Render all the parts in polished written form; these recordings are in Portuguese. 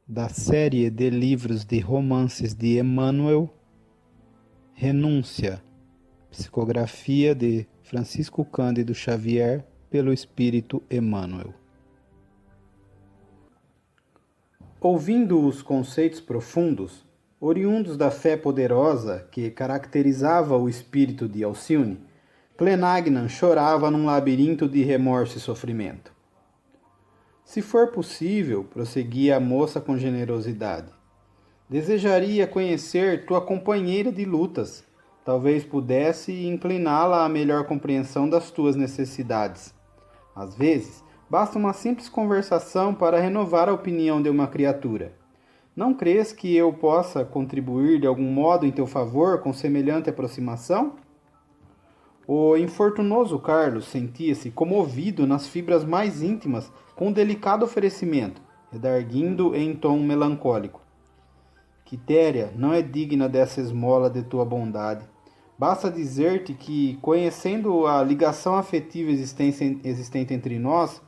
da série de livros de romances de Emmanuel, Renúncia, psicografia de Francisco Cândido Xavier, pelo Espírito Emmanuel. Ouvindo os conceitos profundos, oriundos da fé poderosa que caracterizava o espírito de Alcione, Clenagnan chorava num labirinto de remorso e sofrimento. Se for possível, prosseguia a moça com generosidade, desejaria conhecer tua companheira de lutas. Talvez pudesse incliná-la à melhor compreensão das tuas necessidades. Às vezes, basta uma simples conversação para renovar a opinião de uma criatura. Não crês que eu possa contribuir de algum modo em teu favor com semelhante aproximação? O infortunoso Carlos sentia-se comovido nas fibras mais íntimas com o delicado oferecimento, redarguindo em tom melancólico. Quitéria não é digna dessa esmola de tua bondade. Basta dizer-te que, conhecendo a ligação afetiva existente entre nós,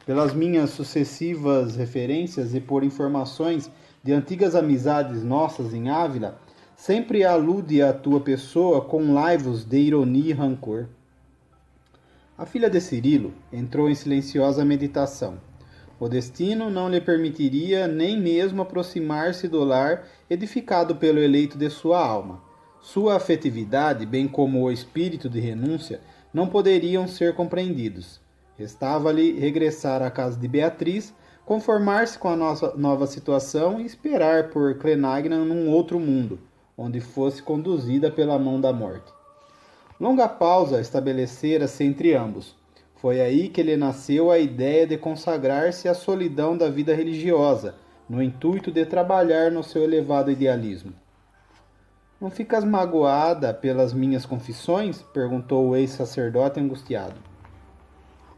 pelas minhas sucessivas referências e por informações de antigas amizades nossas em Ávila, sempre alude à tua pessoa com laivos de ironia e rancor. A filha de Cirilo entrou em silenciosa meditação. O destino não lhe permitiria nem mesmo aproximar-se do lar edificado pelo eleito de sua alma. Sua afetividade, bem como o espírito de renúncia, não poderiam ser compreendidos. Restava-lhe regressar à casa de Beatriz, conformar-se com a nova situação e esperar por Clenagnan num outro mundo, onde fosse conduzida pela mão da morte. Longa pausa estabelecera-se entre ambos. Foi aí que lhe nasceu a ideia de consagrar-se à solidão da vida religiosa, no intuito de trabalhar no seu elevado idealismo. Não ficas magoada pelas minhas confissões? Perguntou o ex-sacerdote angustiado.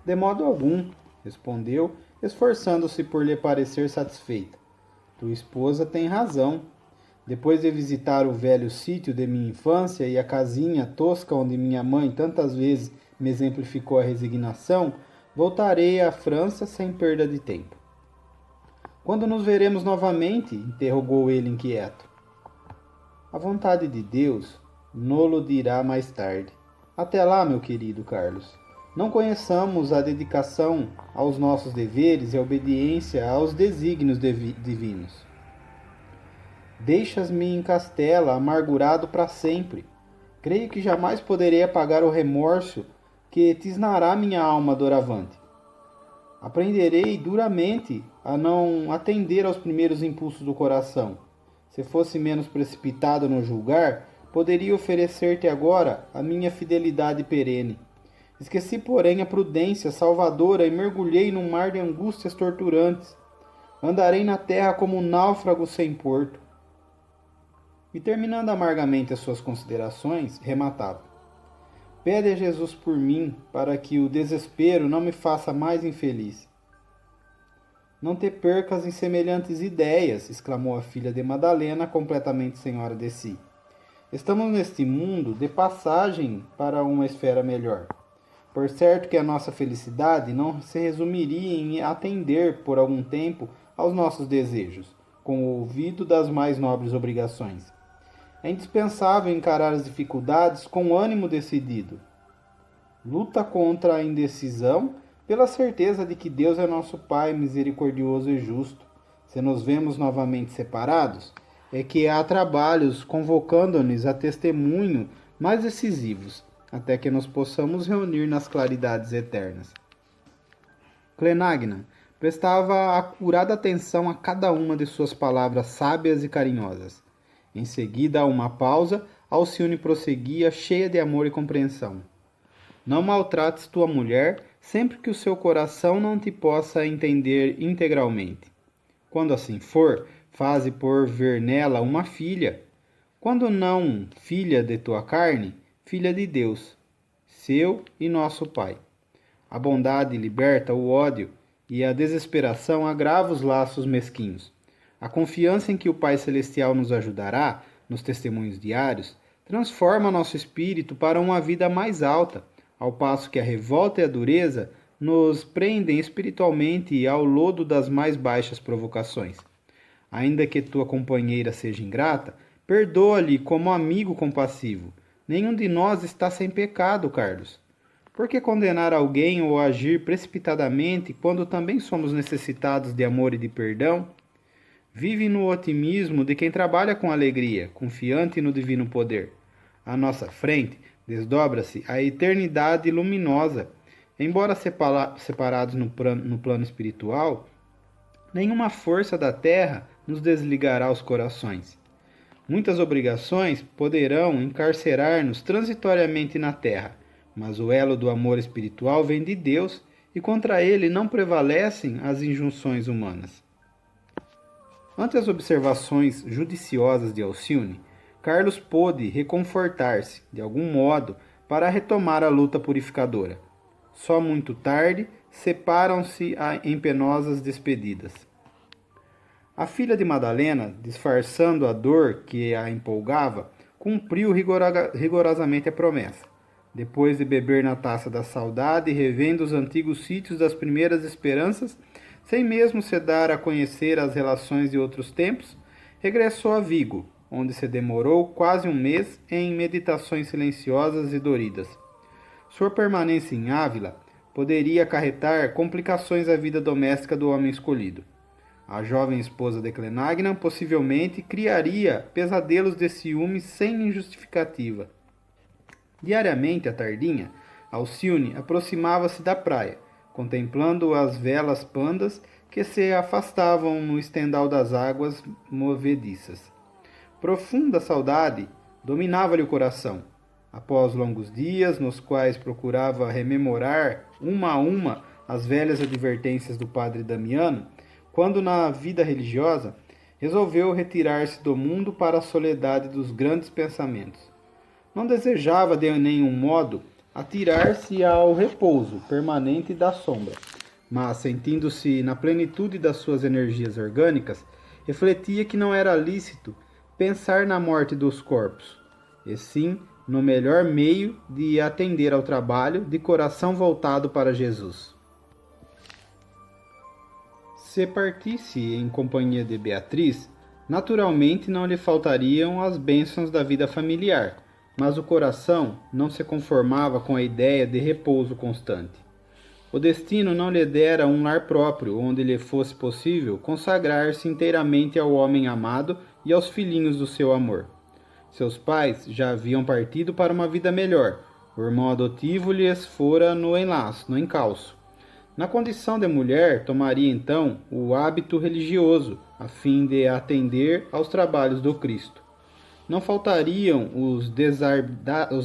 De modo algum, respondeu, esforçando-se por lhe parecer satisfeita. Tua esposa tem razão. Depois de visitar o velho sítio de minha infância e a casinha tosca onde minha mãe tantas vezes me exemplificou a resignação, voltarei à França sem perda de tempo. Quando nos veremos novamente? Interrogou ele inquieto. A vontade de Deus nolo dirá mais tarde. Até lá, meu querido Carlos. Não conheçamos a dedicação aos nossos deveres e a obediência aos desígnios divinos. Deixas-me em Castela, amargurado para sempre. Creio que jamais poderei apagar o remorso que tisnará minha alma doravante. Aprenderei duramente a não atender aos primeiros impulsos do coração. Se fosse menos precipitado no julgar, poderia oferecer-te agora a minha fidelidade perene. Esqueci, porém, a prudência salvadora e mergulhei num mar de angústias torturantes. Andarei na terra como um náufrago sem porto. E terminando amargamente as suas considerações, rematava. Pede a Jesus por mim, para que o desespero não me faça mais infeliz. Não te percas em semelhantes ideias, exclamou a filha de Madalena, completamente senhora de si. Estamos neste mundo de passagem para uma esfera melhor. Por certo que a nossa felicidade não se resumiria em atender por algum tempo aos nossos desejos, com o ouvido das mais nobres obrigações. É indispensável encarar as dificuldades com ânimo decidido. Luta contra a indecisão pela certeza de que Deus é nosso Pai misericordioso e justo. Se nos vemos novamente separados, é que há trabalhos convocando-nos a testemunho mais decisivos, até que nos possamos reunir nas claridades eternas. Clenagnan prestava acurada atenção a cada uma de suas palavras sábias e carinhosas. Em seguida, a uma pausa, Alcione prosseguia, cheia de amor e compreensão. Não maltrates tua mulher sempre que o seu coração não te possa entender integralmente. Quando assim for, faze por ver nela uma filha. Quando não filha de tua carne, filha de Deus, seu e nosso Pai. A bondade liberta o ódio e a desesperação agrava os laços mesquinhos. A confiança em que o Pai Celestial nos ajudará, nos testemunhos diários, transforma nosso espírito para uma vida mais alta, ao passo que a revolta e a dureza nos prendem espiritualmente ao lodo das mais baixas provocações. Ainda que tua companheira seja ingrata, perdoa-lhe como amigo compassivo. Nenhum de nós está sem pecado, Carlos. Por que condenar alguém ou agir precipitadamente quando também somos necessitados de amor e de perdão? Vive no otimismo de quem trabalha com alegria, confiante no divino poder. À nossa frente desdobra-se a eternidade luminosa. Embora separados no plano espiritual, nenhuma força da terra nos desligará os corações. Muitas obrigações poderão encarcerar-nos transitoriamente na terra, mas o elo do amor espiritual vem de Deus e contra ele não prevalecem as injunções humanas. Ante as observações judiciosas de Alcione, Carlos pôde reconfortar-se, de algum modo, para retomar a luta purificadora. Só muito tarde separam-se em penosas despedidas. A filha de Madalena, disfarçando a dor que a empolgava, cumpriu rigorosamente a promessa. Depois de beber na taça da saudade, revendo os antigos sítios das primeiras esperanças, sem mesmo se dar a conhecer as relações de outros tempos, regressou a Vigo, onde se demorou quase um mês em meditações silenciosas e doridas. Sua permanência em Ávila poderia acarretar complicações à vida doméstica do homem escolhido. A jovem esposa de Clenagnan possivelmente criaria pesadelos de ciúmes sem justificativa. Diariamente, à tardinha, Alcione aproximava-se da praia, contemplando as velas pandas que se afastavam no estendal das águas movediças. Profunda saudade dominava-lhe o coração. Após longos dias, nos quais procurava rememorar uma a uma as velhas advertências do padre Damiano, quando na vida religiosa resolveu retirar-se do mundo para a soledade dos grandes pensamentos. Não desejava de nenhum modo atirar-se ao repouso permanente da sombra, mas, sentindo-se na plenitude das suas energias orgânicas, refletia que não era lícito pensar na morte dos corpos, e sim no melhor meio de atender ao trabalho de coração voltado para Jesus. Se partisse em companhia de Beatriz, naturalmente não lhe faltariam as bênçãos da vida familiar, mas o coração não se conformava com a ideia de repouso constante. O destino não lhe dera um lar próprio, onde lhe fosse possível consagrar-se inteiramente ao homem amado e aos filhinhos do seu amor. Seus pais já haviam partido para uma vida melhor. O irmão adotivo lhes fora no encalço. Na condição de mulher, tomaria então o hábito religioso, a fim de atender aos trabalhos do Cristo. Não faltariam os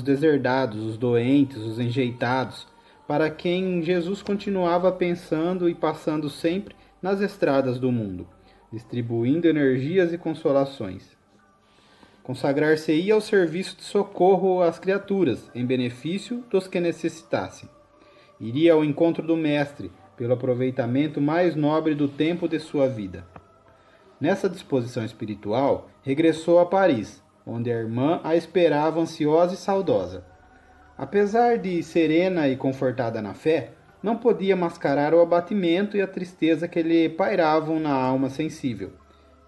deserdados, os doentes, os enjeitados, para quem Jesus continuava pensando e passando sempre nas estradas do mundo, distribuindo energias e consolações. Consagrar-se-ia ao serviço de socorro às criaturas, em benefício dos que necessitassem. Iria ao encontro do Mestre, pelo aproveitamento mais nobre do tempo de sua vida. Nessa disposição espiritual, regressou a Paris, onde a irmã a esperava ansiosa e saudosa. Apesar de serena e confortada na fé, não podia mascarar o abatimento e a tristeza que lhe pairavam na alma sensível,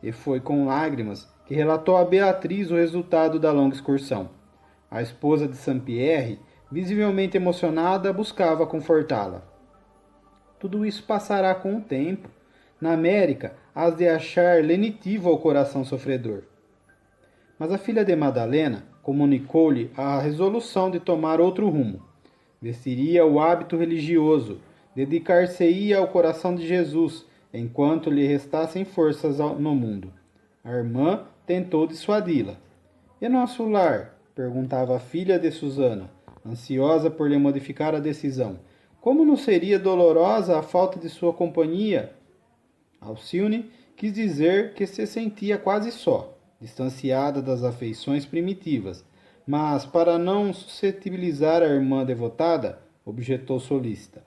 e foi com lágrimas que relatou a Beatriz o resultado da longa excursão. A esposa de Saint-Pierre, visivelmente emocionada, buscava confortá-la. Tudo isso passará com o tempo. Na América, has de achar lenitivo ao coração sofredor. Mas a filha de Madalena comunicou-lhe a resolução de tomar outro rumo. Vestiria o hábito religioso, dedicar-se-ia ao coração de Jesus, enquanto lhe restassem forças no mundo. A irmã tentou dissuadi-la. E nosso lar? Perguntava a filha de Susana, ansiosa por lhe modificar a decisão. Como não seria dolorosa a falta de sua companhia? Alcione quis dizer que se sentia quase só, distanciada das afeições primitivas, mas, para não suscetibilizar a irmã devotada, objetou solícita.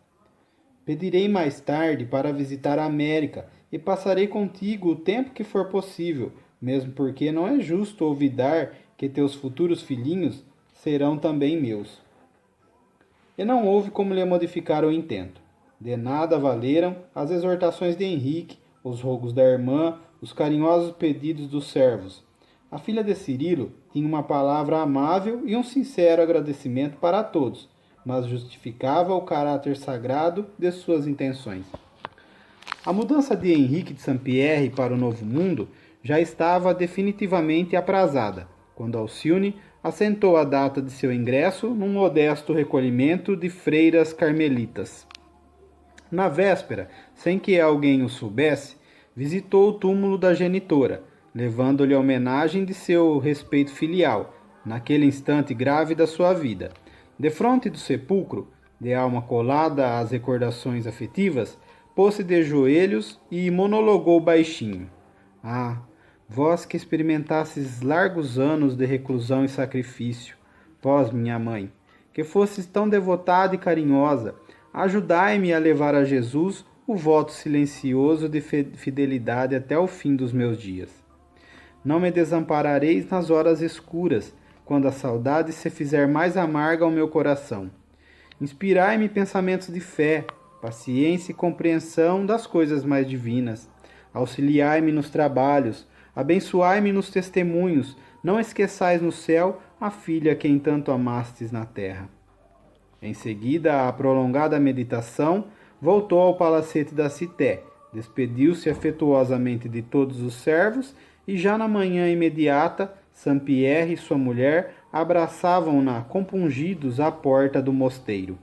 Pedirei mais tarde para visitar a América e passarei contigo o tempo que for possível, mesmo porque não é justo olvidar que teus futuros filhinhos serão também meus. E não houve como lhe modificar o intento. De nada valeram as exortações de Henrique, os rogos da irmã, os carinhosos pedidos dos servos. A filha de Cirilo tinha uma palavra amável e um sincero agradecimento para todos, mas justificava o caráter sagrado de suas intenções. A mudança de Henrique de Saint-Pierre para o Novo Mundo já estava definitivamente aprazada, quando Alcione assentou a data de seu ingresso num modesto recolhimento de freiras carmelitas. Na véspera, sem que alguém o soubesse, visitou o túmulo da genitora, levando-lhe a homenagem de seu respeito filial, naquele instante grave da sua vida. Defronte do sepulcro, de alma colada às recordações afetivas, pôs-se de joelhos e monologou baixinho. Ah, vós que experimentasses largos anos de reclusão e sacrifício, vós, minha mãe, que fostes tão devotada e carinhosa, ajudai-me a levar a Jesus o voto silencioso de fidelidade até o fim dos meus dias. Não me desamparareis nas horas escuras, quando a saudade se fizer mais amarga ao meu coração. Inspirai-me pensamentos de fé, paciência e compreensão das coisas mais divinas. Auxiliai-me nos trabalhos, abençoai-me nos testemunhos, não esqueçais no céu a filha a quem tanto amastes na terra. Em seguida, à prolongada meditação, voltou ao palacete da Cité, despediu-se afetuosamente de todos os servos e já na manhã imediata, Saint-Pierre e sua mulher abraçavam-na compungidos à porta do mosteiro.